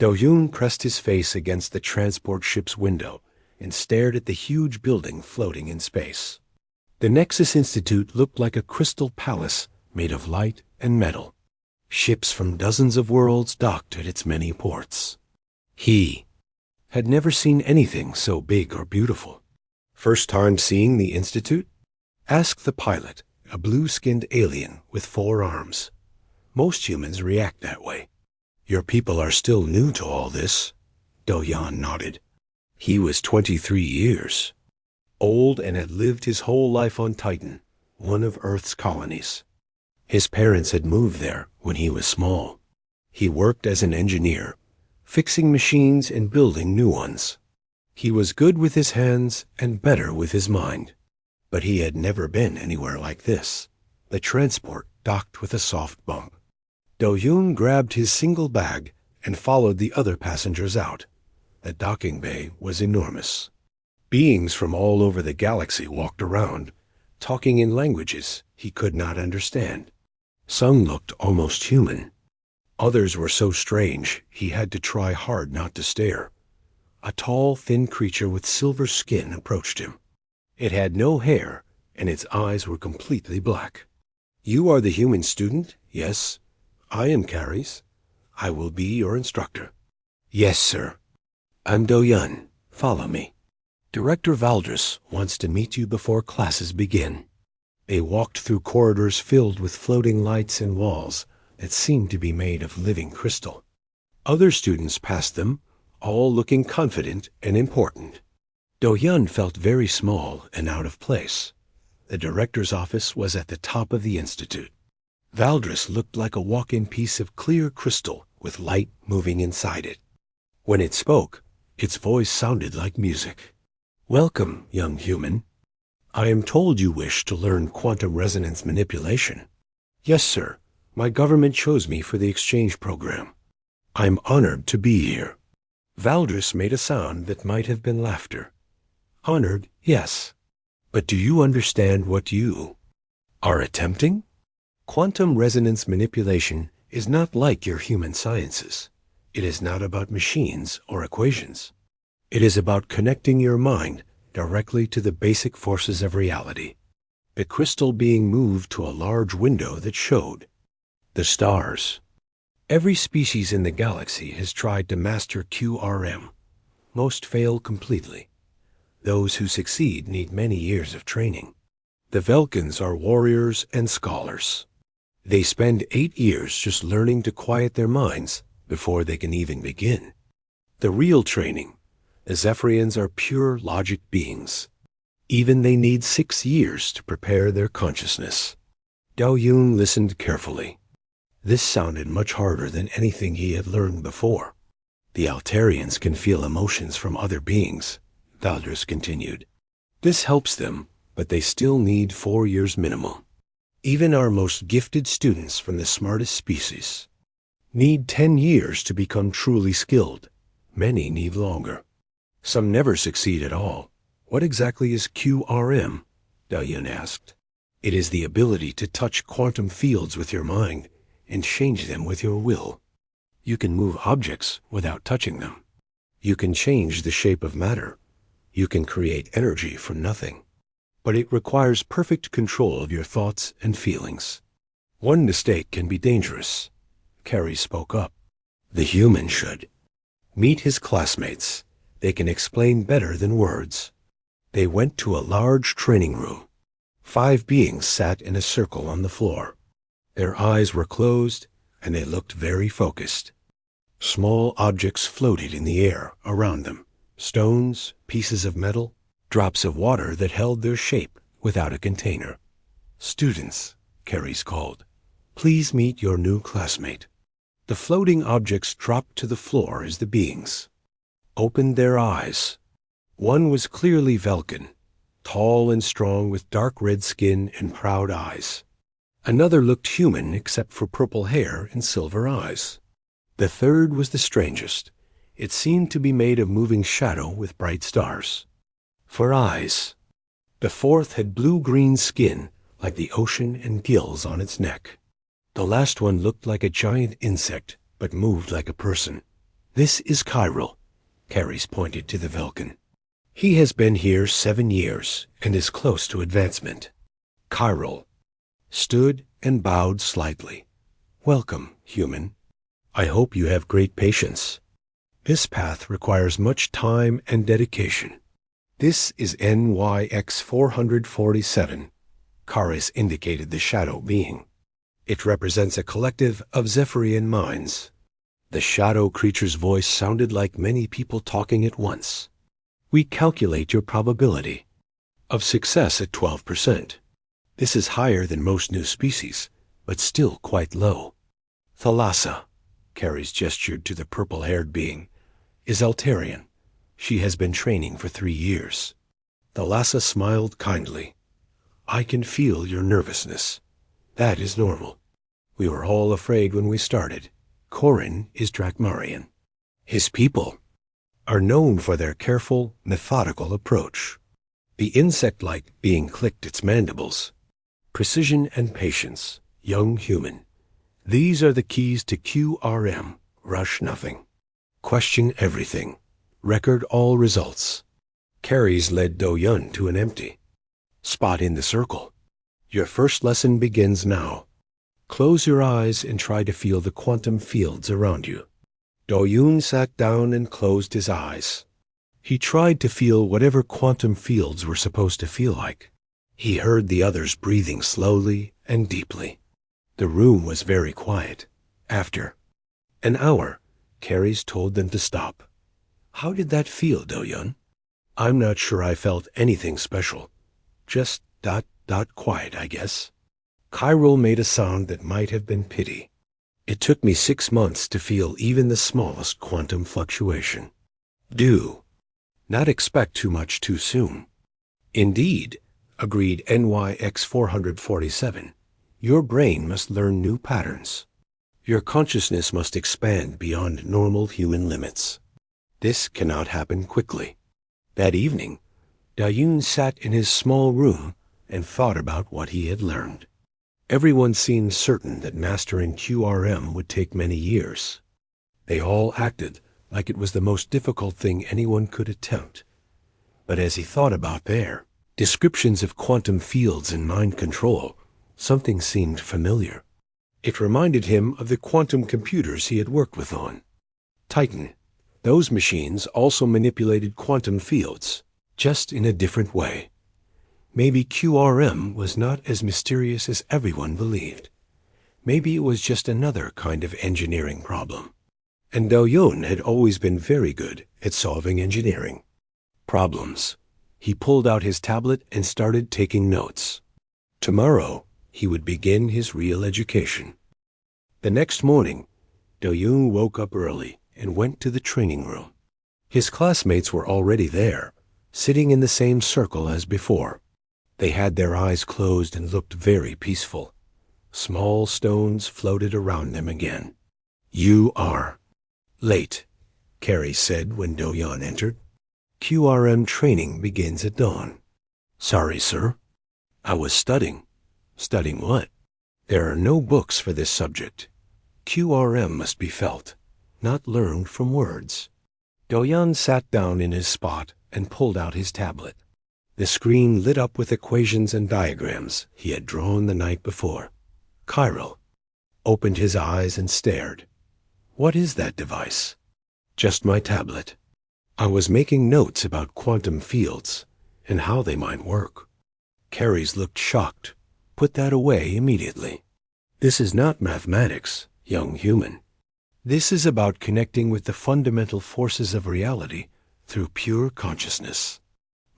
Do-yoon pressed his face against the transport ship's window and stared at the huge building floating in space. The Nexus Institute looked like a crystal palace made of light and metal. Ships from dozens of worlds docked at its many ports. He had never seen anything so big or beautiful. "First time seeing the Institute?" asked the pilot, a blue-skinned alien with 4 arms. Most humans react that way. "Your people are still new to all this." Do-yoon nodded. He was 23 years old and had lived his whole life on Titan, one of Earth's colonies. His parents had moved there when he was small. He worked as an engineer, fixing machines and building new ones. He was good with his hands and better with his mind. But he had never been anywhere like this. The transport docked with a soft bump. Do-yoon grabbed his single bag and followed the other passengers out. The docking bay was enormous. Beings from all over the galaxy walked around, talking in languages he could not understand. Some looked almost human. Others were so strange he had to try hard not to stare. A tall, thin creature with silver skin approached him. It had no hair, and its eyes were completely black. "You are the human student?" "Yes." "I am Caris. I will be your instructor." "Yes, sir." "I'm Do-yoon. Follow me. Director Valdris wants to meet you before classes begin." They walked through corridors filled with floating lights and walls that seemed to be made of living crystal. Other students passed them, all looking confident and important. Do-yoon felt very small and out of place. The director's office was at the top of the institute. Valdris looked like a walk-in piece of clear crystal with light moving inside it. When it spoke, its voice sounded like music. "Welcome, young human. I am told you wish to learn quantum resonance manipulation." "Yes, sir. My government chose me for the exchange program. I'm honored to be here." Valdris made a sound that might have been laughter. "Honored, yes. But do you understand what you are attempting? Quantum resonance manipulation is not like your human sciences. It is not about machines or equations. It is about connecting your mind directly to the basic forces of reality. The crystal being moved to a large window that showed the stars. Every species in the galaxy has tried to master QRM. Most fail completely. Those who succeed need many years of training. The Velkans are warriors and scholars. They spend 8 years just learning to quiet their minds before they can even begin. The real training, the Zephyrians are pure logic beings. Even they need 6 years to prepare their consciousness. Do-yoon listened carefully. This sounded much harder than anything he had learned before. "The Altarians can feel emotions from other beings," Valdris continued. "This helps them, but they still need 4 years minimum. Even our most gifted students from the smartest species need 10 years to become truly skilled. Many need longer. Some never succeed at all." "What exactly is QRM?" Do-yoon asked. "It is the ability to touch quantum fields with your mind and change them with your will. You can move objects without touching them. You can change the shape of matter. You can create energy from nothing. But it requires perfect control of your thoughts and feelings. One mistake can be dangerous." Caris spoke up. "The human should meet his classmates. They can explain better than words." They went to a large training room. 5 beings sat in a circle on the floor. Their eyes were closed, and they looked very focused. Small objects floated in the air around them. Stones, pieces of metal, drops of water that held their shape without a container. "Students," Caris called, "please meet your new classmate." The floating objects dropped to the floor as the beings opened their eyes. One was clearly Velkan, tall and strong with dark red skin and proud eyes. Another looked human except for purple hair and silver eyes. The third was the strangest. It seemed to be made of moving shadow with bright stars for eyes. The fourth had blue-green skin like the ocean and gills on its neck. The last one looked like a giant insect but moved like a person. This is Chiral. Carries pointed to the Vulcan. He has been here 7 years and is close to advancement. Chiral stood and bowed slightly. Welcome, human. I hope you have great patience. This path requires much time and dedication. This is NYX 447. Karis indicated the shadow being. It represents a collective of Zephyrian minds. The shadow creature's voice sounded like many people talking at once. We calculate your probability of success at 12%. This is higher than most new species, but still quite low. Thalassa, Carries gestured to the purple-haired being, is Altarian. She has been training for 3 years. Thalassa smiled kindly. I can feel your nervousness. That is normal. We were all afraid when we started. Corin is Drakmarian. His people are known for their careful, methodical approach. The insect-like being clicked its mandibles. Precision and patience, young human. These are the keys to QRM. Rush nothing. Question everything. Record all results. Carries led Do-Yun to an empty spot in the circle. Your first lesson begins now. Close your eyes and try to feel the quantum fields around you. Do-Yun sat down and closed his eyes. He tried to feel whatever quantum fields were supposed to feel like. He heard the others breathing slowly and deeply. The room was very quiet. After an hour, Carries told them to stop. How did that feel, Do-Yun? I'm not sure I felt anything special. Just quiet, I guess. Chiral made a sound that might have been pity. It took me 6 months to feel even the smallest quantum fluctuation. Do not expect too much too soon. Indeed, agreed NYX 447. Your brain must learn new patterns. Your consciousness must expand beyond normal human limits. This cannot happen quickly. That evening, Do-Yun sat in his small room and thought about what he had learned. Everyone seemed certain that mastering QRM would take many years. They all acted like it was the most difficult thing anyone could attempt. But as he thought about their descriptions of quantum fields and mind control, something seemed familiar. It reminded him of the quantum computers he had worked with on Titan. Those machines also manipulated quantum fields, just in a different way. Maybe QRM was not as mysterious as everyone believed. Maybe it was just another kind of engineering problem. And Do-Yun had always been very good at solving engineering problems. He pulled out his tablet and started taking notes. Tomorrow, he would begin his real education. The next morning, Do-Yun woke up early and went to the training room. His classmates were already there, sitting in the same circle as before. They had their eyes closed and looked very peaceful. Small stones floated around them again. You are late, Carrie said when Do-Yun entered. QRM training begins at dawn. Sorry, sir. I was studying. Studying what? There are no books for this subject. QRM must be felt, not learned from words. Do-Yun sat down in his spot and pulled out his tablet. The screen lit up with equations and diagrams he had drawn the night before. Chiral opened his eyes and stared. What is that device? Just my tablet. I was making notes about quantum fields and how they might work. Carries looked shocked. Put that away immediately. This is not mathematics, young human. This is about connecting with the fundamental forces of reality through pure consciousness.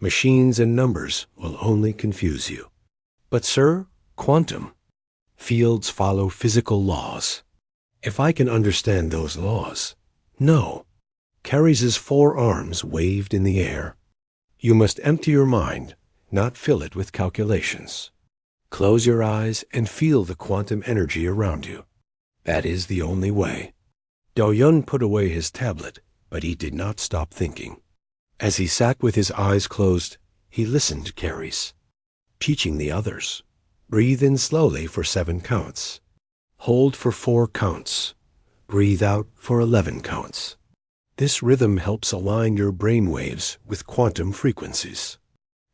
Machines and numbers will only confuse you. But, sir, quantum fields follow physical laws. If I can understand those laws, no. Carries' 4 arms waved in the air. You must empty your mind, not fill it with calculations. Close your eyes and feel the quantum energy around you. That is the only way. Do-Yun put away his tablet, but he did not stop thinking. As he sat with his eyes closed, he listened to Carries, teaching the others. Breathe in slowly for 7 counts. Hold for 4 counts. Breathe out for 11 counts. This rhythm helps align your brain waves with quantum frequencies.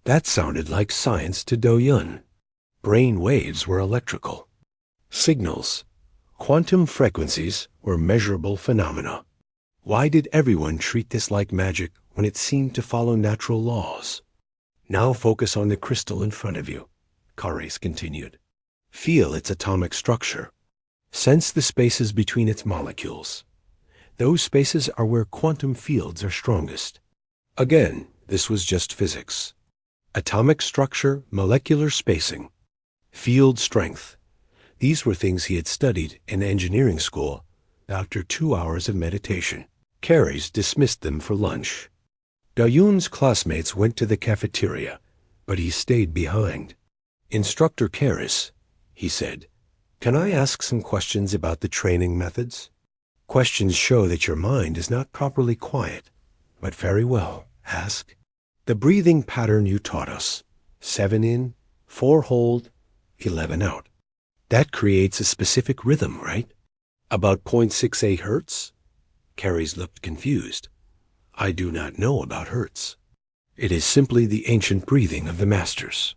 That sounded like science to Do-Yun. Brain waves were electrical. Signals. Quantum frequencies were measurable phenomena. Why did everyone treat this like magic when it seemed to follow natural laws? Now focus on the crystal in front of you, Kares continued. Feel its atomic structure. Sense the spaces between its molecules. Those spaces are where quantum fields are strongest. Again, this was just physics. Atomic structure, molecular spacing, field strength. These were things he had studied in engineering school after 2 hours of meditation. Kares dismissed them for lunch. Do-Yun's classmates went to the cafeteria, but he stayed behind. Instructor Kares, he said, can I ask some questions about the training methods? Questions show that your mind is not properly quiet, but very well, ask. The breathing pattern you taught us, 7 in, 4 hold, 11 out. That creates a specific rhythm, right? About 0.68 hertz? Kares looked confused. I do not know about hertz. It is simply the ancient breathing of the masters.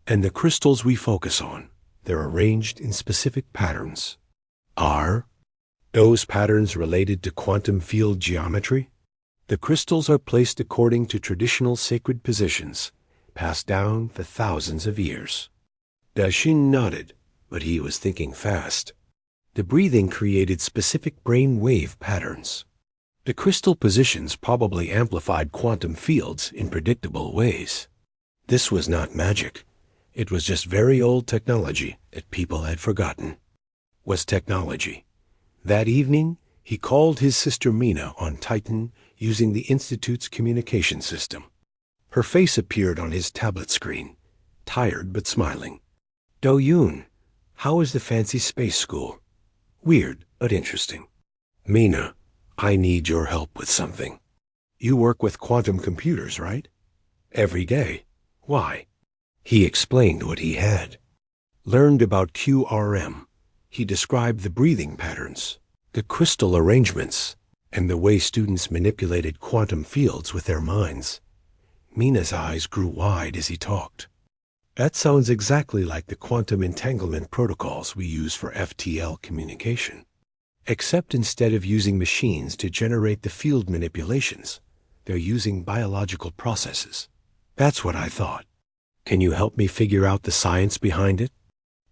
And the crystals we focus on, they're arranged in specific patterns. Are those patterns related to quantum field geometry? The crystals are placed according to traditional sacred positions, passed down for thousands of years. Da-Shin nodded, but he was thinking fast. The breathing created specific brain wave patterns. The crystal positions probably amplified quantum fields in predictable ways. This was not magic. It was just very old technology that people had forgotten. Was technology. That evening, he called his sister Mina on Titan using the Institute's communication system. Her face appeared on his tablet screen, tired but smiling. Do-Yun, how is the fancy space school? Weird, but interesting. Mina, I need your help with something. You work with quantum computers, right? Every day. Why? He explained what he had. Learned about QRM. He described the breathing patterns, the crystal arrangements, and the way students manipulated quantum fields with their minds. Mina's eyes grew wide as he talked. That sounds exactly like the quantum entanglement protocols we use for FTL communication. Except instead of using machines to generate the field manipulations, they're using biological processes. That's what I thought. Can you help me figure out the science behind it?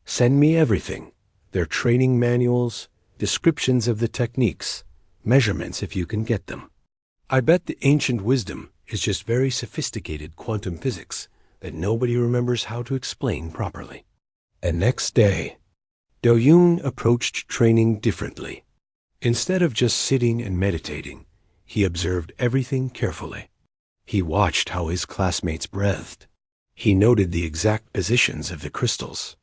Send me everything. Their training manuals, descriptions of the techniques, measurements if you can get them. I bet the ancient wisdom is just very sophisticated quantum physics that nobody remembers how to explain properly. And next day, Do-Yun approached training differently. Instead of just sitting and meditating, he observed everything carefully. He watched how his classmates breathed. He noted the exact positions of the crystals.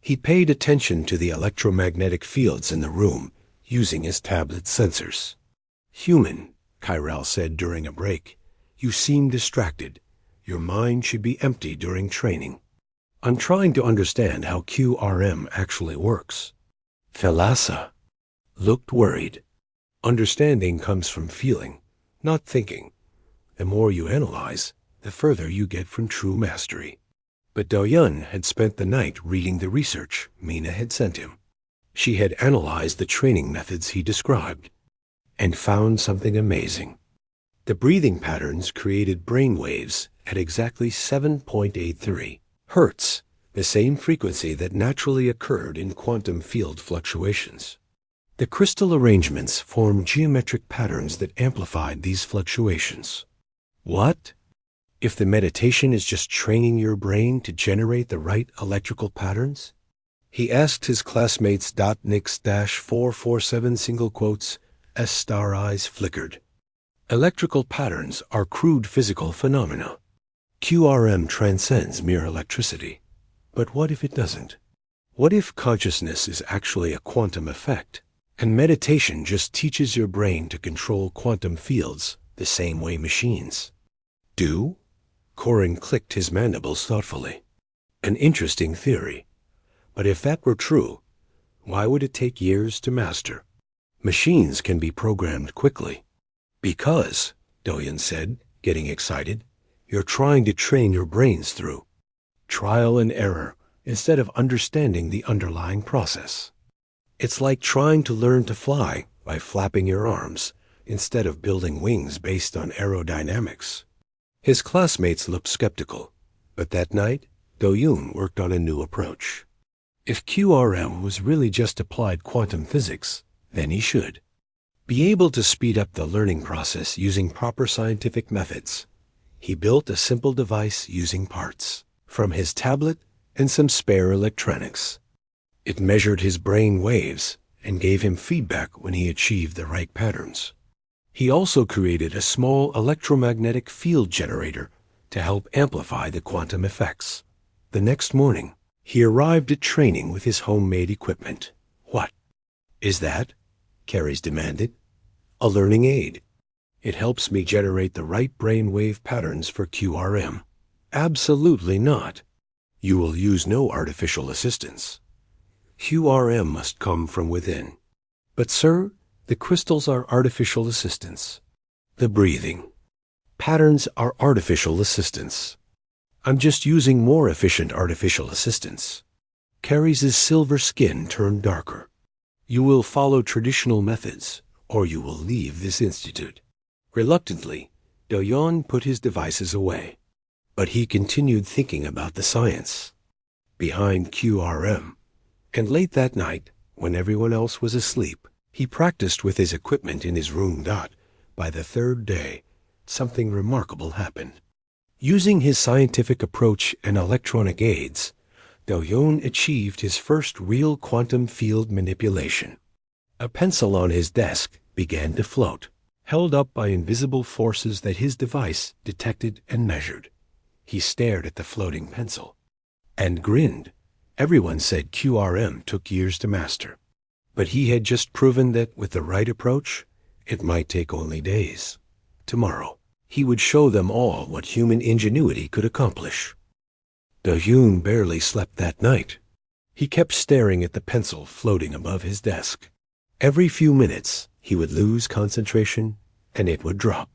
He paid attention to the electromagnetic fields in the room using his tablet sensors. Human, Chiral said during a break, you seem distracted. Your mind should be empty during training. I'm trying to understand how QRM actually works. Thalassa looked worried. Understanding comes from feeling, not thinking. The more you analyze, the further you get from true mastery. But Do-Yun had spent the night reading the research Mina had sent him. She had analyzed the training methods he described and found something amazing. The breathing patterns created brain waves at exactly 7.83 hertz, the same frequency that naturally occurred in quantum field fluctuations. The crystal arrangements formed geometric patterns that amplified these fluctuations. What? If the meditation is just training your brain to generate the right electrical patterns? He asked his classmates. Nix-447 single quotes, S star eyes flickered. Electrical patterns are crude physical phenomena. QRM transcends mere electricity. But what if it doesn't? What if consciousness is actually a quantum effect, and meditation just teaches your brain to control quantum fields the same way machines do? Corin clicked his mandibles thoughtfully. An interesting theory. But if that were true, why would it take years to master? Machines can be programmed quickly. Because, Do-yoon said, getting excited, you're trying to train your brains through trial and error instead of understanding the underlying process. It's like trying to learn to fly by flapping your arms instead of building wings based on aerodynamics. His classmates looked skeptical, but that night, Do-yoon worked on a new approach. If QRM was really just applied quantum physics, then he should be able to speed up the learning process using proper scientific methods. He built a simple device using parts from his tablet and some spare electronics. It measured his brain waves and gave him feedback when he achieved the right patterns. He also created a small electromagnetic field generator to help amplify the quantum effects. The next morning, he arrived at training with his homemade equipment. What is that? Carries demanded. A learning aid. It helps me generate the right brainwave patterns for QRM. Absolutely not. You will use no artificial assistance. QRM must come from within. But sir, the crystals are artificial assistants. The breathing patterns are artificial assistants. I'm just using more efficient artificial assistants. Carrie's silver skin turned darker. You will follow traditional methods, or you will leave this institute. Reluctantly, Do-yoon put his devices away. But he continued thinking about the science behind QRM. And late that night, when everyone else was asleep, he practiced with his equipment in his room. By the third day, something remarkable happened. Using his scientific approach and electronic aids, Do-yoon achieved his first real quantum field manipulation. A pencil on his desk began to float, held up by invisible forces that his device detected and measured. He stared at the floating pencil and grinned. Everyone said QRM took years to master, but he had just proven that with the right approach, it might take only days. Tomorrow, he would show them all what human ingenuity could accomplish. Do-yoon barely slept that night. He kept staring at the pencil floating above his desk. Every few minutes, he would lose concentration and it would drop.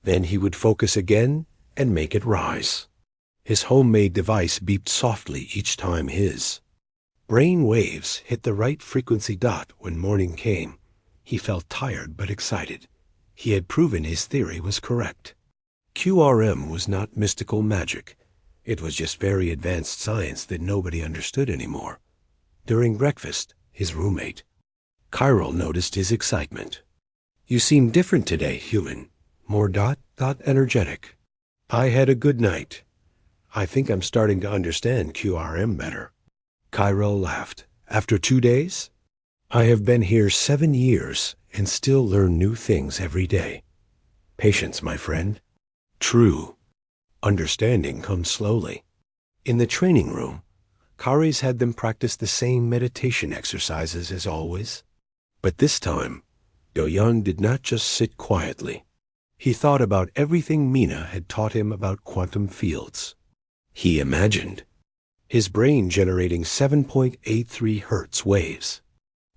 Then he would focus again and make it rise. His homemade device beeped softly each time his brain waves hit the right frequency. When morning came, he felt tired but excited. He had proven his theory was correct. QRM was not mystical magic. It was just very advanced science that nobody understood anymore. During breakfast, his roommate, Kyril, noticed his excitement. You seem different today, human. More energetic. I had a good night. I think I'm starting to understand QRM better. Kyril laughed. After 2 days? I have been here 7 years and still learn new things every day. Patience, my friend. True. Understanding comes slowly. In the training room, Kari's had them practice the same meditation exercises as always. But this time, Do-yoon did not just sit quietly. He thought about everything Mina had taught him about quantum fields. He imagined his brain generating 7.83 hertz waves.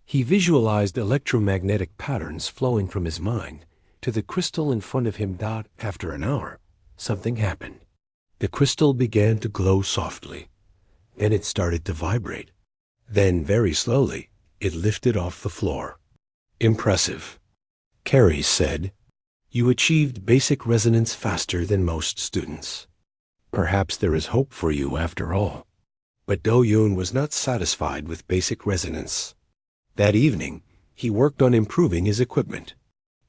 He visualized electromagnetic patterns flowing from his mind to the crystal in front of him. After an hour, something happened. The crystal began to glow softly. Then it started to vibrate. Then, very slowly, it lifted off the floor. Impressive. Carrie said, You achieved basic resonance faster than most students. Perhaps there is hope for you after all. But Do-yoon was not satisfied with basic resonance. That evening, he worked on improving his equipment.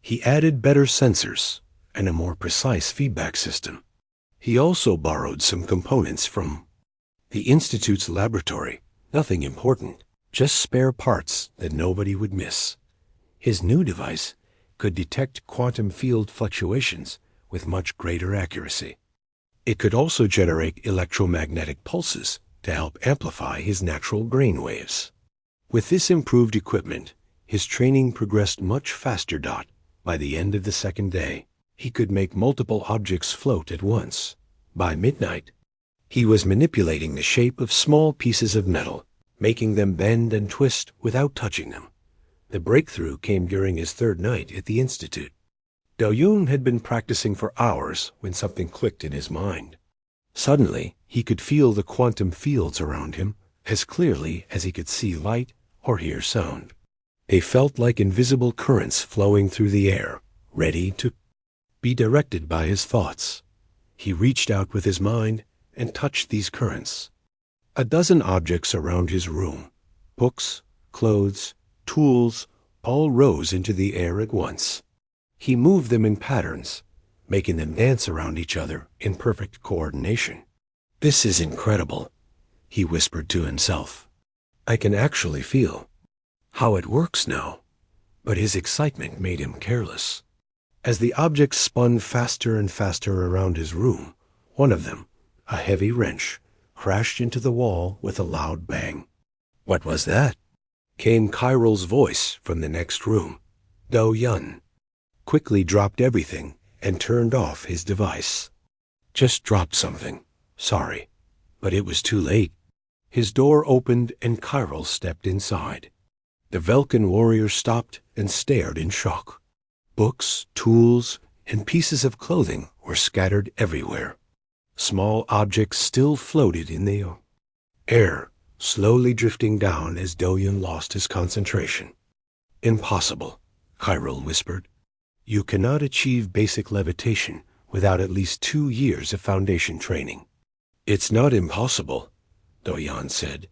He added better sensors and a more precise feedback system. He also borrowed some components from the Institute's laboratory. Nothing important, just spare parts that nobody would miss. His new device could detect quantum field fluctuations with much greater accuracy. It could also generate electromagnetic pulses to help amplify his natural brain waves. With this improved equipment, his training progressed much faster. By the end of the second day, he could make multiple objects float at once. By midnight, he was manipulating the shape of small pieces of metal, making them bend and twist without touching them. The breakthrough came during his third night at the Institute. Doyun had been practicing for hours when something clicked in his mind. Suddenly, he could feel the quantum fields around him as clearly as he could see light or hear sound. They felt like invisible currents flowing through the air, ready to be directed by his thoughts. He reached out with his mind and touched these currents. A dozen objects around his room, books, clothes, tools, all rose into the air at once. He moved them in patterns, making them dance around each other in perfect coordination. "This is incredible," he whispered to himself. "I can actually feel how it works now." But his excitement made him careless. As the objects spun faster and faster around his room, one of them, a heavy wrench, crashed into the wall with a loud bang. "What was that?" came Kyrill's voice from the next room. Do-Yun quickly dropped everything and turned off his device. "Just dropped something. Sorry." But it was too late. His door opened and Kyrill stepped inside. The Velkin warrior stopped and stared in shock. Books, tools, and pieces of clothing were scattered everywhere. Small objects still floated in the air, slowly drifting down as Do-Yun lost his concentration. "Impossible," Kyrill whispered. "You cannot achieve basic levitation without at least 2 years of foundation training." "It's not impossible," Do-Yun said.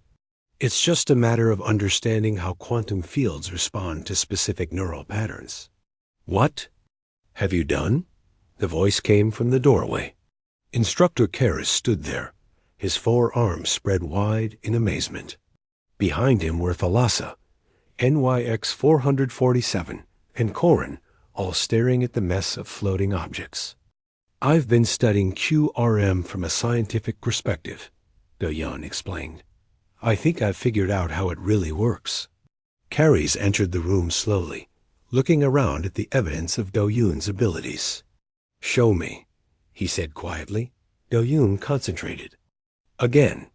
"It's just a matter of understanding how quantum fields respond to specific neural patterns." "What have you done?" The voice came from the doorway. Instructor Karras stood there, his 4 arms spread wide in amazement. Behind him were Thalassa, NYX 447, and Corin, all staring at the mess of floating objects. "I've been studying QRM from a scientific perspective," Do-Yun explained. "I think I've figured out how it really works." Karras entered the room slowly, looking around at the evidence of Do-Yun's abilities. "Show me," he said quietly. Do-Yun concentrated. Again,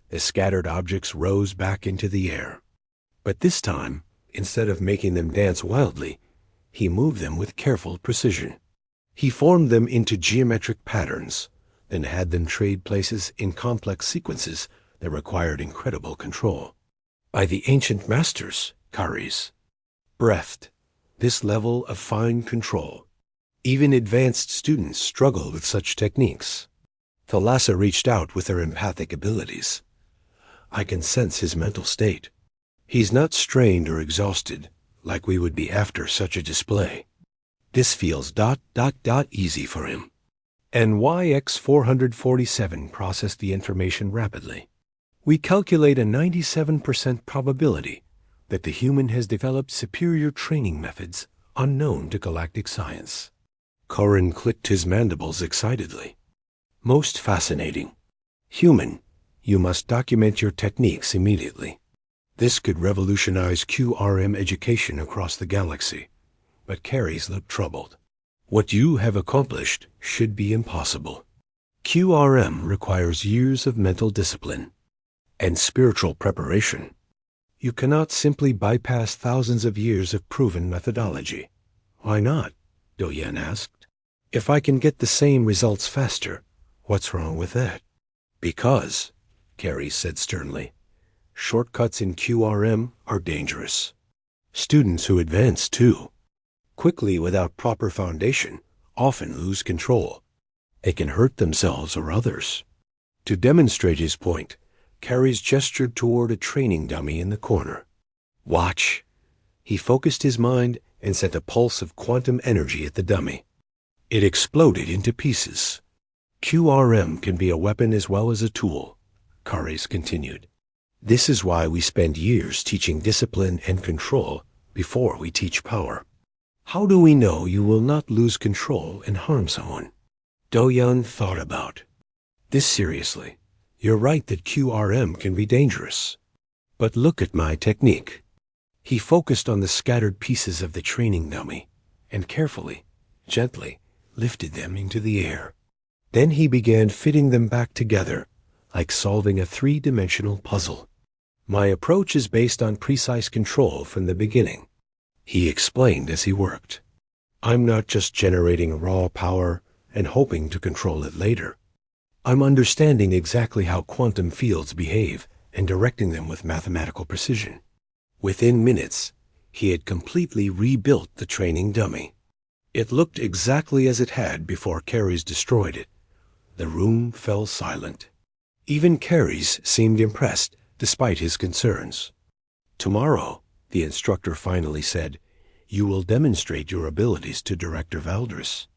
the scattered objects rose back into the air. But this time, instead of making them dance wildly, he moved them with careful precision. He formed them into geometric patterns, then had them trade places in complex sequences that required incredible control. "By the ancient masters," Karras breathed. "This level of fine control. Even advanced students struggle with such techniques." Thalassa reached out with her empathic abilities. "I can sense his mental state. He's not strained or exhausted, like we would be after such a display. This feels easy for him." NYX 447 processed the information rapidly. "We calculate a 97% probability that the human has developed superior training methods unknown to galactic science." Corin clicked his mandibles excitedly. "Most fascinating. Human, you must document your techniques immediately. This could revolutionize QRM education across the galaxy." But Karras looked troubled. "What you have accomplished should be impossible. QRM requires years of mental discipline and spiritual preparation. You cannot simply bypass thousands of years of proven methodology." "Why not?" Do-Yun asked. "If I can get the same results faster, what's wrong with that?" "Because," Karras said sternly, "shortcuts in QRM are dangerous. Students who advance, too, quickly without proper foundation, often lose control. They can hurt themselves or others." To demonstrate his point, Karras gestured toward a training dummy in the corner. "Watch." He focused his mind and sent a pulse of quantum energy at the dummy. It exploded into pieces. "QRM can be a weapon as well as a tool," Karras continued. "This is why we spend years teaching discipline and control before we teach power. How do we know you will not lose control and harm someone?" Do-Yun thought about this seriously. "You're right that QRM can be dangerous. But look at my technique." He focused on the scattered pieces of the training dummy and carefully, gently, lifted them into the air. Then he began fitting them back together, like solving a 3-dimensional puzzle. "My approach is based on precise control from the beginning," he explained as he worked. I'm not just generating raw power and hoping to control it later. I'm understanding exactly how quantum fields behave and directing them with mathematical precision. Within minutes, he had completely rebuilt the training dummy. It looked exactly as it had before Carries destroyed it. The room fell silent. Even Carries seemed impressed, despite his concerns. Tomorrow, the instructor finally said, you will demonstrate your abilities to Director Valdris.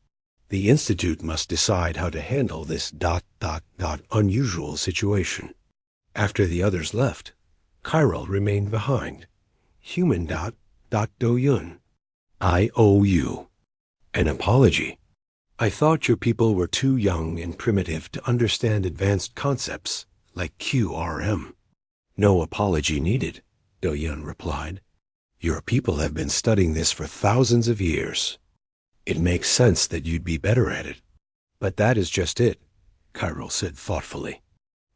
The Institute must decide how to handle this ... unusual situation. After the others left, Chiral remained behind. Human ... Do-Yun. I owe you an apology. I thought your people were too young and primitive to understand advanced concepts like QRM. No apology needed, Do-Yun replied. Your people have been studying this for thousands of years. It makes sense that you'd be better at it. But that is just it, Chiral said thoughtfully.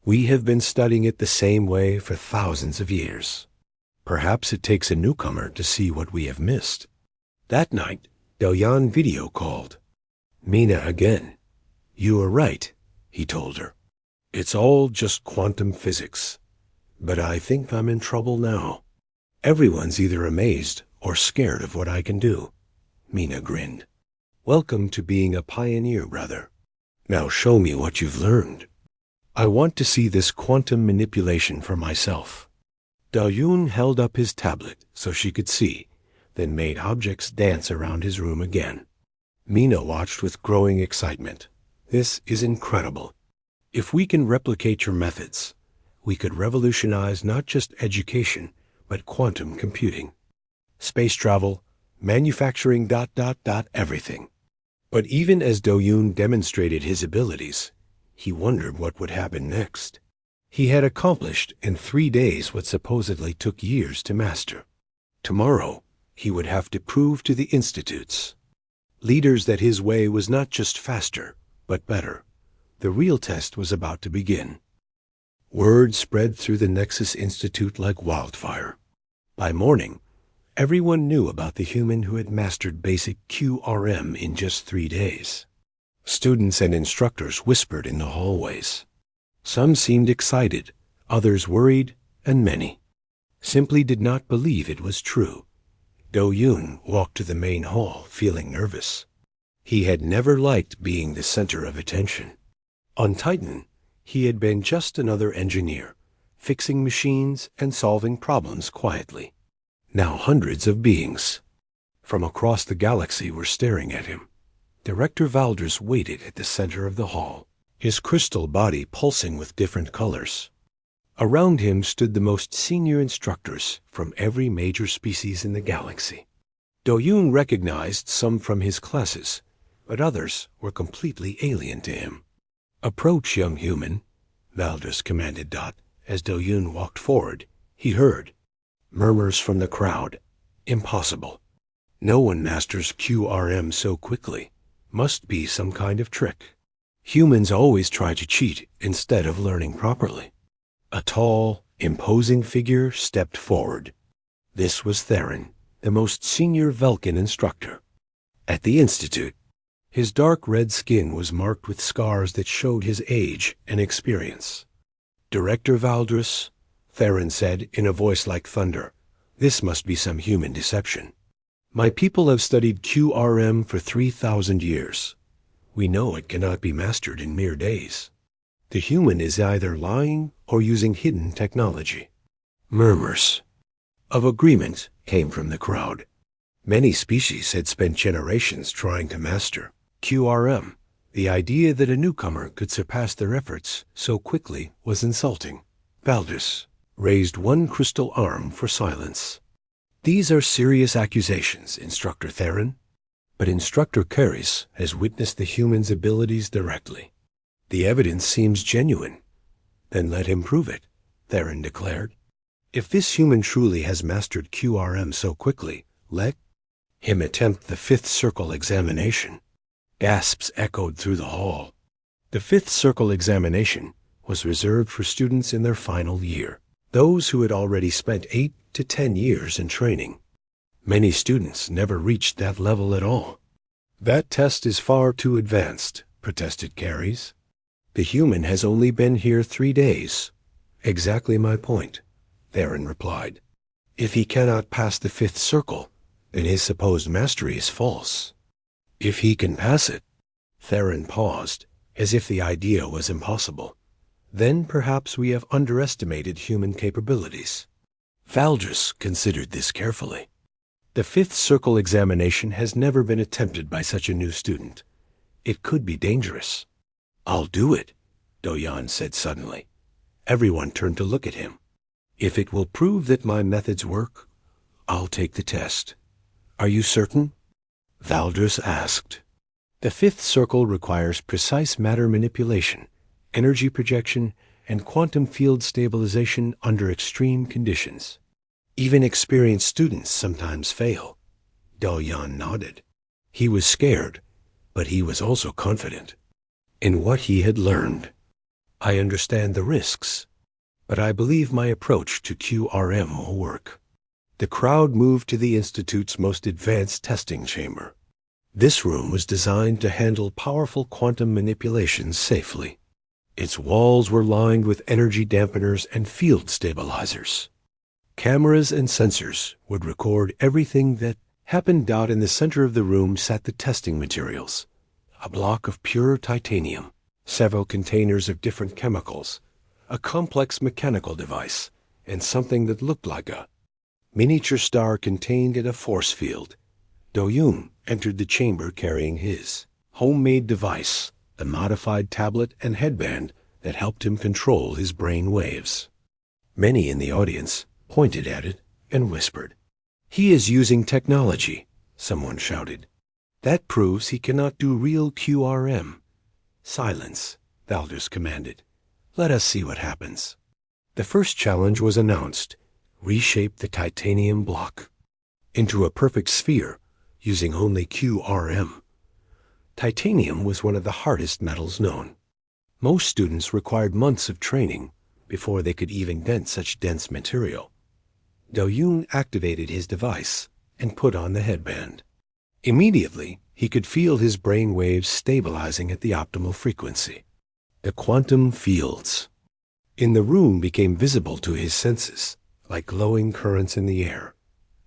We have been studying it the same way for thousands of years. Perhaps it takes a newcomer to see what we have missed. That night, Do-Yun video called. Mina again. You are right, he told her. It's all just quantum physics. But I think I'm in trouble now. Everyone's either amazed or scared of what I can do. Mina grinned. Welcome to being a pioneer, brother. Now show me what you've learned. I want to see this quantum manipulation for myself. Do-Yun held up his tablet so she could see, then made objects dance around his room again. Mina watched with growing excitement. This is incredible. If we can replicate your methods, we could revolutionize not just education, but quantum computing. Space travel, manufacturing ... everything. But even as Do-Yun demonstrated his abilities, he wondered what would happen next. He had accomplished in 3 days what supposedly took years to master. Tomorrow, he would have to prove to the institutes, leaders, that his way was not just faster, but better. The real test was about to begin. Word spread through the Nexus Institute like wildfire. By morning, everyone knew about the human who had mastered basic QRM in just 3 days. Students and instructors whispered in the hallways. Some seemed excited, others worried, and many simply did not believe it was true. Do-Yun walked to the main hall, feeling nervous. He had never liked being the center of attention. On Titan, he had been just another engineer, fixing machines and solving problems quietly. Now hundreds of beings from across the galaxy were staring at him. Director Valdris waited at the center of the hall, his crystal body pulsing with different colors. Around him stood the most senior instructors from every major species in the galaxy. Do-Yun recognized some from his classes, but others were completely alien to him. Approach, young human, Valdris commanded. As Do-Yun walked forward, he heard murmurs from the crowd. Impossible. No one masters QRM so quickly. Must be some kind of trick. Humans always try to cheat instead of learning properly. A tall, imposing figure stepped forward. This was Theron, the most senior Vulcan instructor. At the Institute, his dark red skin was marked with scars that showed his age and experience. Director Valdris, Theron said in a voice like thunder, this must be some human deception. My people have studied QRM for 3,000 years. We know it cannot be mastered in mere days. The human is either lying or using hidden technology. Murmurs of agreement came from the crowd. Many species had spent generations trying to master QRM. The idea that a newcomer could surpass their efforts so quickly was insulting. Valdris raised one crystal arm for silence. These are serious accusations, Instructor Theron. But Instructor Carries has witnessed the human's abilities directly. The evidence seems genuine. Then let him prove it, Theron declared. If this human truly has mastered QRM so quickly, let him attempt the fifth circle examination. Gasps echoed through the hall. The fifth circle examination was reserved for students in their final year, those who had already spent 8 to 10 years in training. Many students never reached that level at all. That test is far too advanced, protested Carries. The human has only been here 3 days. Exactly my point, Theron replied. If he cannot pass the 5th circle, then his supposed mastery is false. If he can pass it. Theron paused, as if the idea was impossible. Then perhaps we have underestimated human capabilities. Valdres considered this carefully. The 5th circle examination has never been attempted by such a new student. It could be dangerous. I'll do it, Do-Yan said suddenly. Everyone turned to look at him. If it will prove that my methods work, I'll take the test. Are you certain? Valdres asked. The 5th circle requires precise matter manipulation, energy projection, and quantum field stabilization under extreme conditions. Even experienced students sometimes fail. Do-Yan nodded. He was scared, but he was also confident in what he had learned. I understand the risks, but I believe my approach to QRM will work. The crowd moved to the Institute's most advanced testing chamber. This room was designed to handle powerful quantum manipulations safely. Its walls were lined with energy dampeners and field stabilizers. Cameras and sensors would record everything that happened. In the center of the room sat the testing materials, a block of pure titanium, several containers of different chemicals, a complex mechanical device, and something that looked like a miniature star contained in a force field. Do-Yoon entered the chamber carrying his homemade device, the modified tablet and headband that helped him control his brain waves. Many in the audience pointed at it and whispered. He is using technology, someone shouted. That proves he cannot do real QRM. Silence, Valdres commanded. Let us see what happens. The first challenge was announced. Reshape the titanium block into a perfect sphere using only QRM. Titanium was one of the hardest metals known. Most students required months of training before they could even dent such dense material. Do-Yoon activated his device and put on the headband. Immediately, he could feel his brain waves stabilizing at the optimal frequency. The quantum fields in the room became visible to his senses, like glowing currents in the air.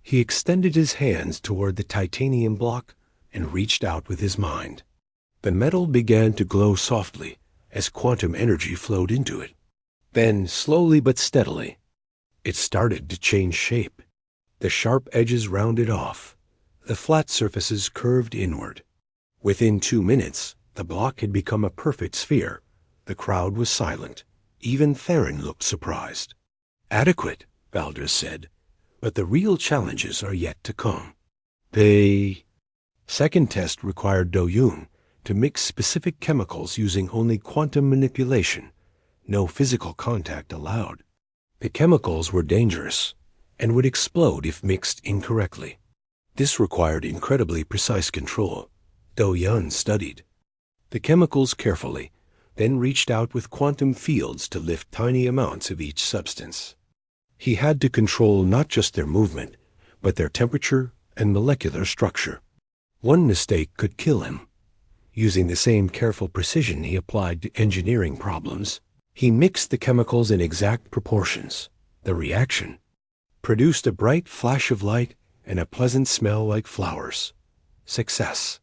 He extended his hands toward the titanium block and reached out with his mind. The metal began to glow softly as quantum energy flowed into it. Then, slowly but steadily, it started to change shape. The sharp edges rounded off. The flat surfaces curved inward. Within 2 minutes, the block had become a perfect sphere. The crowd was silent. Even Theron looked surprised. Adequate, Valdres said, but the real challenges are yet to come. The second test required Do-Yoon to mix specific chemicals using only quantum manipulation. No physical contact allowed. The chemicals were dangerous and would explode if mixed incorrectly. This required incredibly precise control. Do-Yan studied the chemicals carefully, then reached out with quantum fields to lift tiny amounts of each substance. He had to control not just their movement, but their temperature and molecular structure. One mistake could kill him. Using the same careful precision he applied to engineering problems, he mixed the chemicals in exact proportions. The reaction produced a bright flash of light and a pleasant smell like flowers. Success.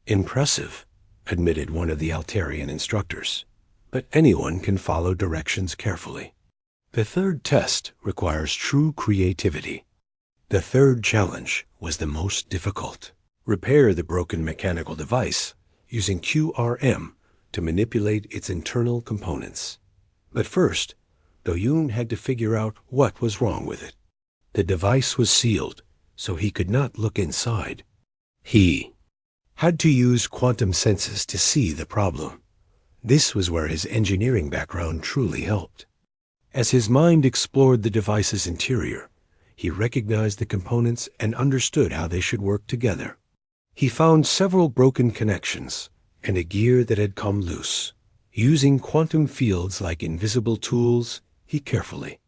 Impressive, admitted one of the Altarian instructors. But anyone can follow directions carefully. The third test requires true creativity. The third challenge was the most difficult. Repair the broken mechanical device using QRM to manipulate its internal components. But first, Do-Yoon had to figure out what was wrong with it. The device was sealed, so he could not look inside. He had to use quantum senses to see the problem. This was where his engineering background truly helped. As his mind explored the device's interior, he recognized the components and understood how they should work together. He found several broken connections and a gear that had come loose. Using quantum fields like invisible tools, he carefully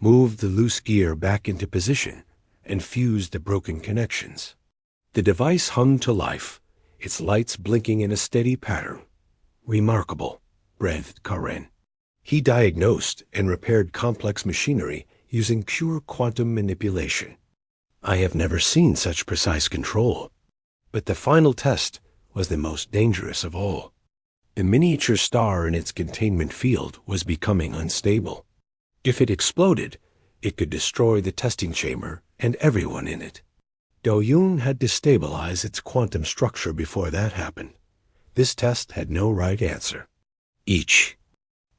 moved the loose gear back into position and fused the broken connections. The device hung to life, its lights blinking in a steady pattern. Remarkable, breathed Karen. He diagnosed and repaired complex machinery using pure quantum manipulation. I have never seen such precise control. But the final test was the most dangerous of all. The miniature star in its containment field was becoming unstable. If it exploded, it could destroy the testing chamber and everyone in it. Do-Yun had to stabilize its quantum structure before that happened. This test had no right answer. Each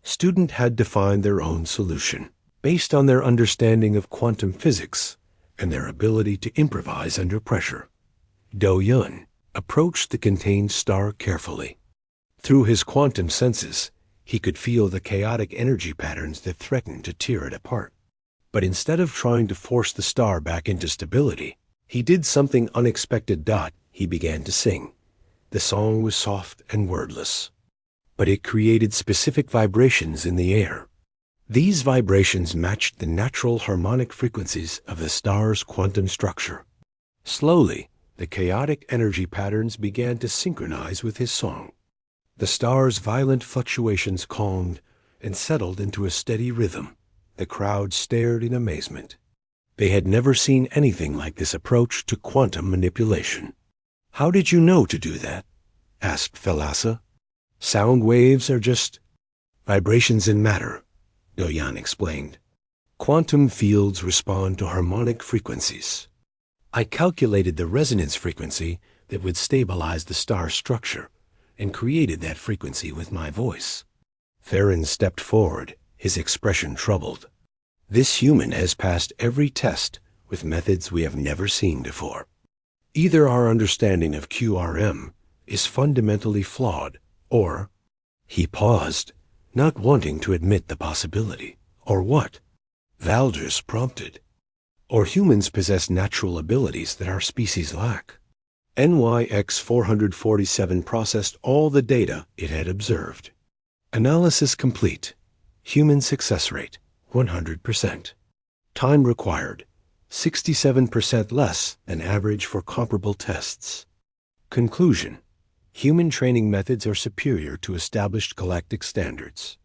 student had to find their own solution, based on their understanding of quantum physics and their ability to improvise under pressure. Do-Yun approached the contained star carefully. Through his quantum senses, he could feel the chaotic energy patterns that threatened to tear it apart. But instead of trying to force the star back into stability, he did something unexpected. He began to sing. The song was soft and wordless, but it created specific vibrations in the air. These vibrations matched the natural harmonic frequencies of the star's quantum structure. Slowly, the chaotic energy patterns began to synchronize with his song. The star's violent fluctuations calmed and settled into a steady rhythm. The crowd stared in amazement. They had never seen anything like this approach to quantum manipulation. "How did you know to do that?" asked Thalassa. "Sound waves are just vibrations in matter," Do-Yun explained. "Quantum fields respond to harmonic frequencies. I calculated the resonance frequency that would stabilize the star structure and created that frequency with my voice." Theron stepped forward, his expression troubled. "This human has passed every test with methods we have never seen before. Either our understanding of QRM is fundamentally flawed, or—" He paused, not wanting to admit the possibility. "Or what?" Valdris prompted. "Or humans possess natural abilities that our species lack." NYX 447 processed all the data it had observed. Analysis complete. Human success rate, 100%. Time required, 67% less than average for comparable tests. Conclusion: human training methods are superior to established galactic standards.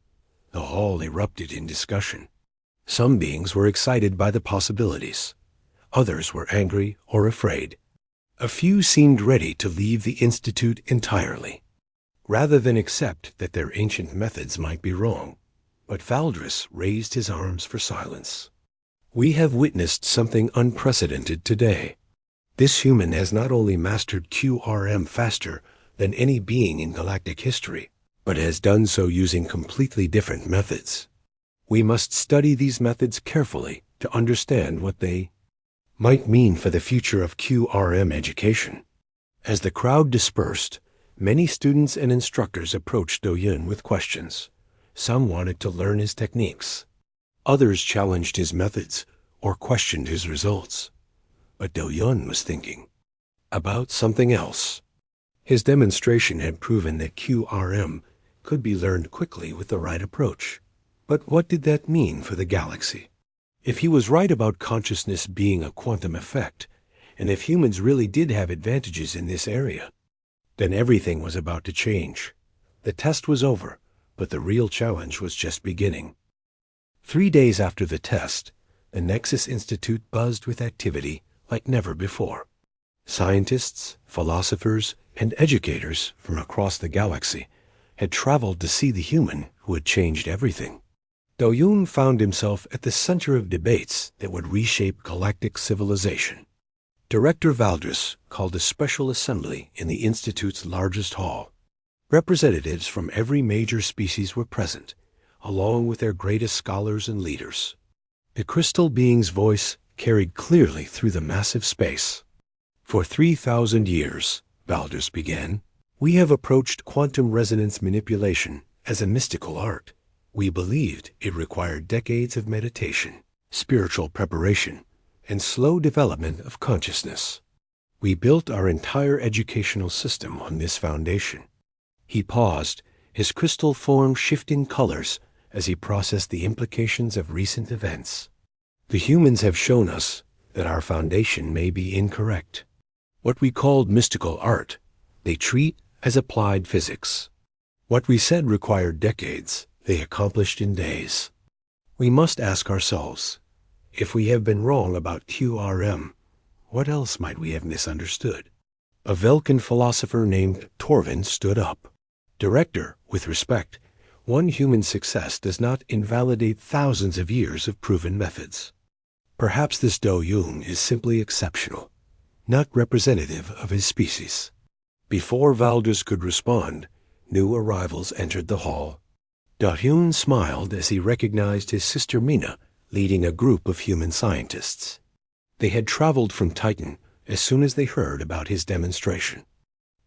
The hall erupted in discussion. Some beings were excited by the possibilities. Others were angry or afraid. A few seemed ready to leave the Institute entirely, rather than accept that their ancient methods might be wrong. But Valdris raised his arms for silence. "We have witnessed something unprecedented today. This human has not only mastered QRM faster than any being in galactic history, but has done so using completely different methods. We must study these methods carefully to understand what they might mean for the future of QRM education." As the crowd dispersed, many students and instructors approached Do-Yun with questions. Some wanted to learn his techniques. Others challenged his methods or questioned his results. But Do-Yun was thinking about something else. His demonstration had proven that QRM could be learned quickly with the right approach. But what did that mean for the galaxy? If he was right about consciousness being a quantum effect, and if humans really did have advantages in this area, then everything was about to change. The test was over, but the real challenge was just beginning. 3 days after the test, the Nexus Institute buzzed with activity like never before. Scientists, philosophers, and educators from across the galaxy had traveled to see the human who had changed everything. Do-Yun found himself at the center of debates that would reshape galactic civilization. Director Valdris called a special assembly in the Institute's largest hall. Representatives from every major species were present, along with their greatest scholars and leaders. The crystal being's voice carried clearly through the massive space. "For 3,000 years, Valdris began, we have approached quantum resonance manipulation as a mystical art. We believed it required decades of meditation, spiritual preparation, and slow development of consciousness. We built our entire educational system on this foundation." He paused, his crystal form shifting colors as he processed the implications of recent events. "The humans have shown us that our foundation may be incorrect. What we called mystical art they treat as applied physics. What we said required decades, they accomplished in days. We must ask ourselves, if we have been wrong about QRM, what else might we have misunderstood? A Velkin philosopher named Torvin stood up. Director, with respect, one human success does not invalidate thousands of years of proven methods. Perhaps this Do-Yoon is simply exceptional, not representative of his species. Before Valdez could respond, new arrivals entered the hall. Do-Hyun smiled as he recognized his sister Mina leading a group of human scientists. They had traveled from Titan as soon as they heard about his demonstration.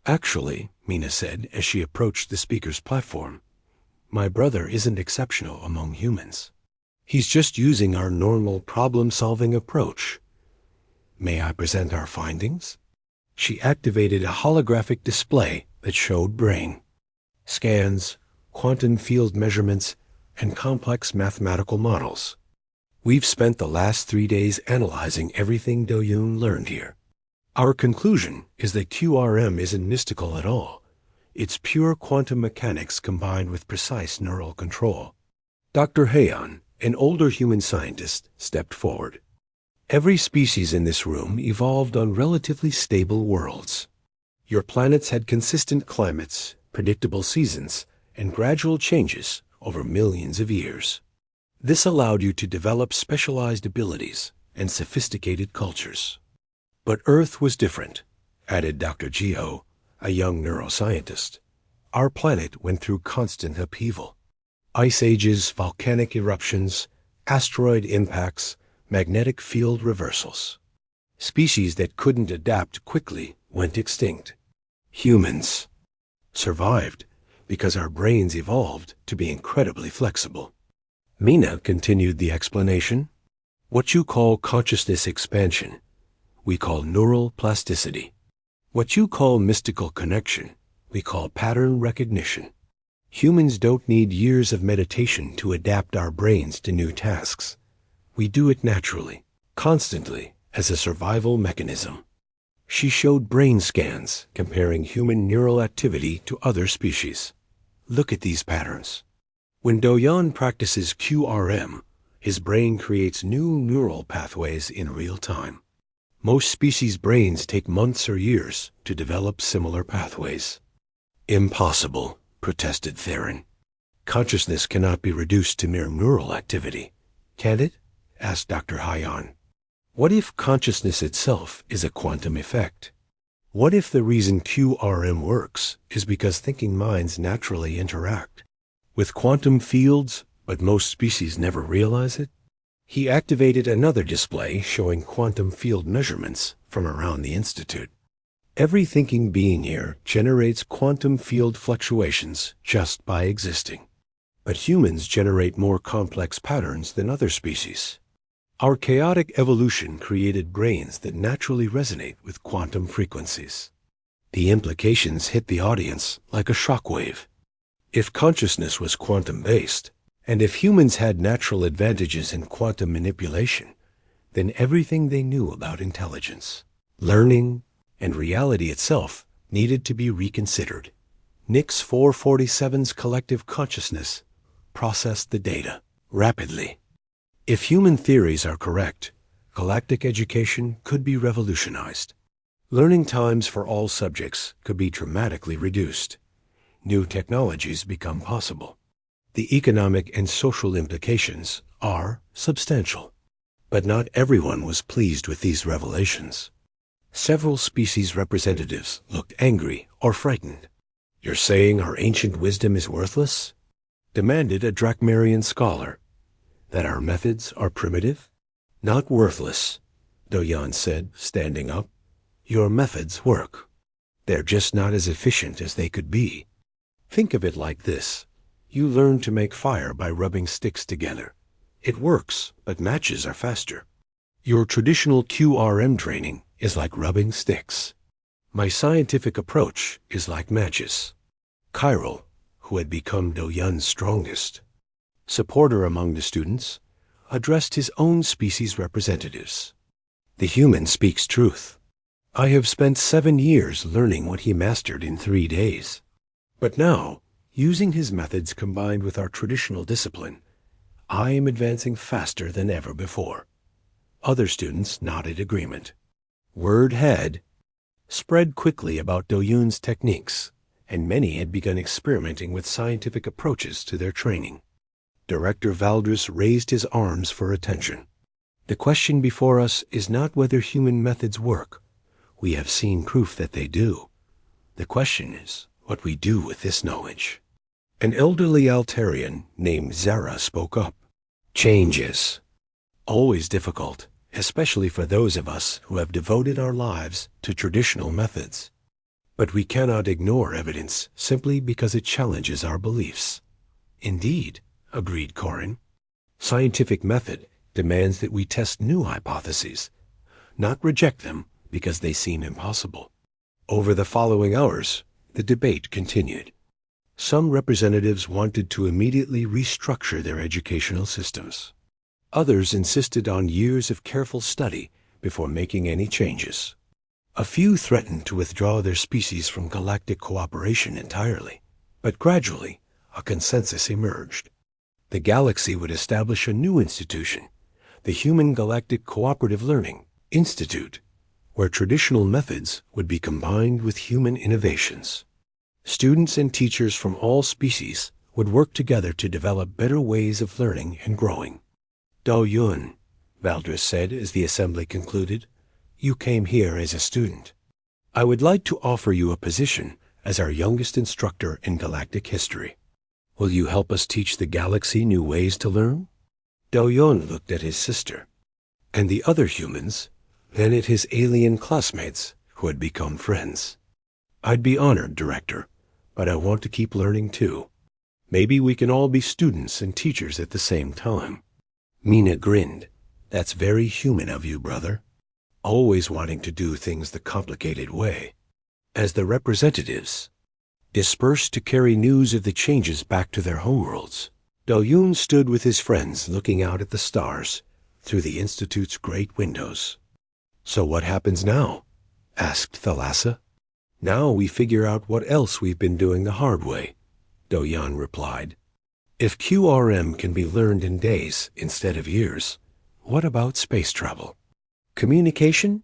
Actually, Mina said as she approached the speaker's platform, my brother isn't exceptional among humans. He's just using our normal problem-solving approach. May I present our findings? She activated a holographic display that showed brain, scans, quantum field measurements, and complex mathematical models. We've spent the last 3 days analyzing everything Do-Yoon learned here. Our conclusion is that QRM isn't mystical at all. It's pure quantum mechanics combined with precise neural control. Dr. Heian, an older human scientist, stepped forward. Every species in this room evolved on relatively stable worlds. Your planets had consistent climates, predictable seasons, and gradual changes over millions of years. This allowed you to develop specialized abilities and sophisticated cultures. But Earth was different, added Dr. Geo, a young neuroscientist. Our planet went through constant upheaval. Ice ages, volcanic eruptions, asteroid impacts, magnetic field reversals. Species that couldn't adapt quickly went extinct. Humans survived because our brains evolved to be incredibly flexible. Mina continued the explanation. What you call consciousness expansion, we call neural plasticity. What you call mystical connection, we call pattern recognition. Humans don't need years of meditation to adapt our brains to new tasks. We do it naturally, constantly, as a survival mechanism. She showed brain scans comparing human neural activity to other species. Look at these patterns. When Do-Yoon practices QRM, his brain creates new neural pathways in real time. Most species' brains take months or years to develop similar pathways. Impossible, protested Theron. Consciousness cannot be reduced to mere neural activity, can it? Asked Dr. Heian. What if consciousness itself is a quantum effect? What if the reason QRM works is because thinking minds naturally interact with quantum fields, but most species never realize it? He activated another display showing quantum field measurements from around the Institute. Every thinking being here generates quantum field fluctuations just by existing. But humans generate more complex patterns than other species. Our chaotic evolution created brains that naturally resonate with quantum frequencies. The implications hit the audience like a shockwave. If consciousness was quantum-based, and if humans had natural advantages in quantum manipulation, then everything they knew about intelligence, learning, and reality itself needed to be reconsidered. Nix 447's collective consciousness processed the data rapidly. If human theories are correct, galactic education could be revolutionized. Learning times for all subjects could be dramatically reduced. New technologies become possible. The economic and social implications are substantial. But not everyone was pleased with these revelations. Several species representatives looked angry or frightened. You're saying our ancient wisdom is worthless? Demanded a Drakmarian scholar. That our methods are primitive? Not worthless, Do-Yoon said, standing up. Your methods work. They're just not as efficient as they could be. Think of it like this. You learn to make fire by rubbing sticks together. It works, but matches are faster. Your traditional QRM training is like rubbing sticks. My scientific approach is like matches. Chiral, who had become Do-Yoon's strongest supporter among the students, addressed his own species representatives. The human speaks truth. I have spent 7 years learning what he mastered in 3 days. But now, using his methods combined with our traditional discipline, I am advancing faster than ever before." Other students nodded agreement. Word had spread quickly about Do-yoon's techniques, and many had begun experimenting with scientific approaches to their training. Director Valdres raised his arms for attention. "The question before us is not whether human methods work. We have seen proof that they do. The question is what we do with this knowledge." An elderly Altarian named Zara spoke up. "Change is always difficult, especially for those of us who have devoted our lives to traditional methods. But we cannot ignore evidence simply because it challenges our beliefs." "Indeed," agreed Corin. "Scientific method demands that we test new hypotheses, not reject them because they seem impossible." Over the following hours, the debate continued. Some representatives wanted to immediately restructure their educational systems. Others insisted on years of careful study before making any changes. A few threatened to withdraw their species from galactic cooperation entirely, but gradually a consensus emerged. The galaxy would establish a new institution, the Human Galactic Cooperative Learning Institute, where traditional methods would be combined with human innovations. Students and teachers from all species would work together to develop better ways of learning and growing. "Do-yoon," Valdres said as the assembly concluded, "you came here as a student. I would like to offer you a position as our youngest instructor in galactic history. Will you help us teach the galaxy new ways to learn?" Do-yoon looked at his sister and the other humans, then at his alien classmates who had become friends. "I'd be honored, Director, but I want to keep learning too. Maybe we can all be students and teachers at the same time." Mina grinned. "That's very human of you, brother. Always wanting to do things the complicated way." As the representatives dispersed to carry news of the changes back to their homeworlds, Do-yoon stood with his friends looking out at the stars through the Institute's great windows. "So what happens now?" asked Thalassa. "Now we figure out what else we've been doing the hard way," Do-yoon replied. "If QRM can be learned in days instead of years, what about space travel? Communication?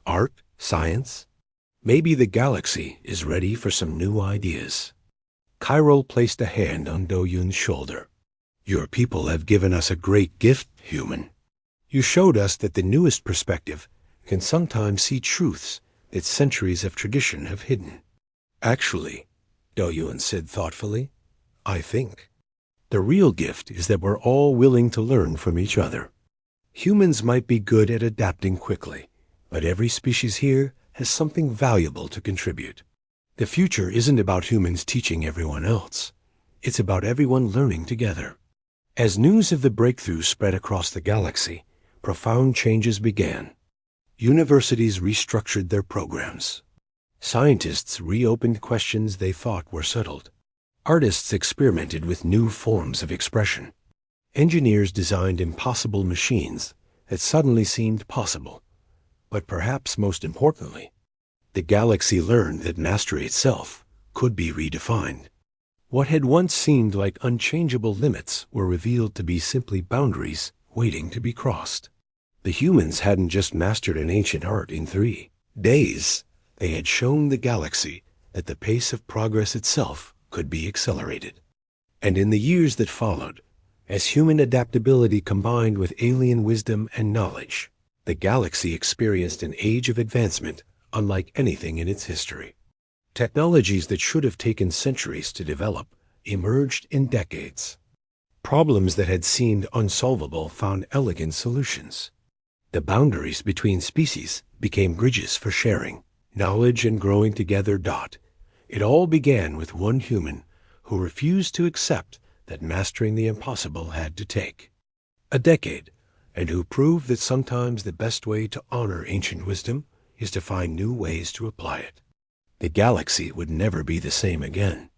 Art? Science? Maybe the galaxy is ready for some new ideas." Cairo placed a hand on Do-yoon's shoulder. "Your people have given us a great gift, human. You showed us that the newest perspective can sometimes see truths that centuries of tradition have hidden." "Actually," Do-yoon said thoughtfully, "I think the real gift is that we're all willing to learn from each other. Humans might be good at adapting quickly, but every species here has something valuable to contribute. The future isn't about humans teaching everyone else. It's about everyone learning together." As news of the breakthrough spread across the galaxy, profound changes began. Universities restructured their programs. Scientists reopened questions they thought were settled. Artists experimented with new forms of expression. Engineers designed impossible machines that suddenly seemed possible. But perhaps most importantly, the galaxy learned that mastery itself could be redefined. What had once seemed like unchangeable limits were revealed to be simply boundaries waiting to be crossed. The humans hadn't just mastered an ancient art in 3 days. They had shown the galaxy that the pace of progress itself could be accelerated. And in the years that followed, as human adaptability combined with alien wisdom and knowledge, the galaxy experienced an age of advancement unlike anything in its history. Technologies that should have taken centuries to develop emerged in decades. Problems that had seemed unsolvable found elegant solutions. The boundaries between species became bridges for sharing knowledge and growing together. It all began with one human who refused to accept that mastering the impossible had to take a decade, and who proved that sometimes the best way to honor ancient wisdom is to find new ways to apply it. The galaxy would never be the same again.